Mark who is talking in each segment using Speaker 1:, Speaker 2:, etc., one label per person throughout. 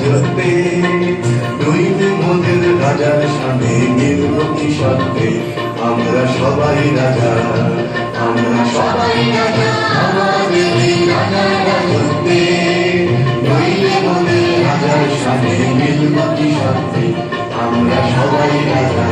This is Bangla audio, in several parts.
Speaker 1: রাজত্বে, নইলে মোদের রাজার সামনে মিলব কি সত্ত্বে। আমরা সবাই রাজা, আমরা সবাই রাজা আমাদের এই রাজার রাজত্বে, নইলে মোদের রাজার সামনে মিলব কি সত্ত্বে। আমরা সবাই রাজা।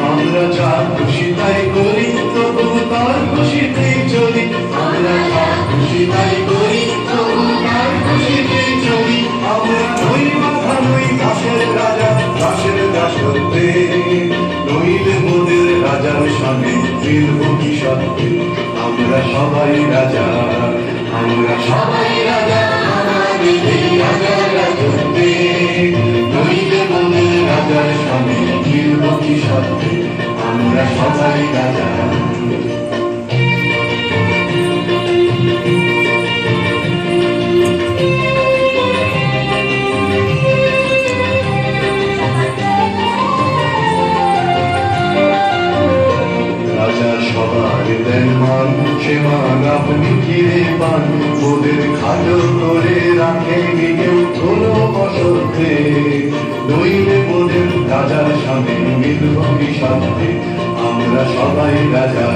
Speaker 1: আমরা যা খুশি তাই করি, তবু তার খুশিতেই চলি। আমরা যা খুশি তাই করি, তবু তার খুশিতেই চলি। আমরা নই মাথা নই দাসের রাজা, দাসের দাসত্বে, নইলে মোদের রাজার সামনে মিলব কি সত্ত্বে। আমরা সবাই রাজা, আমরা সবাই রাজা আমাদের এই রাজার রাজত্বে, নইলে মোদের রাজার সামনে মিলব কি সত্ত্বে। আমরা সবাই রাজা। রাজা সবার দেন মান, সে মান আপনি ফিরে পান। ওদের খাটো করে রাখেনি কেউ কোনো অসত্যে, নইলে মোদের রাজার সামনে মিলব কি সত্ত্বে। আমরা সবাই রাজা,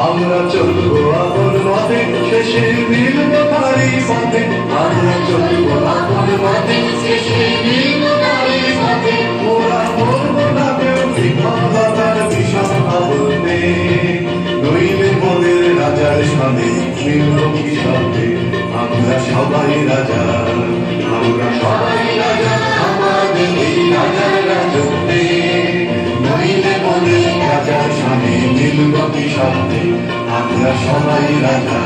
Speaker 1: আমরা চলবো আপন মতে, শেষে মিলব তারই পথে। আমরা চলবো আপন মতে, শেষে মিলব তারই পথে। ওরা মরব না কেউ বিফলতার বিষম আবর্তে, নইলে মোদের রাজার সামনে মিলব কি সত্ত্বে। আমরা সবাই রাজা, আমরা সবাই রাজা আমাদের এই রাজার রাজত্বে, নইলে মোদের রাজার সামনে মিলব কি সত্ত্বে। আমরা সবাই রাজা।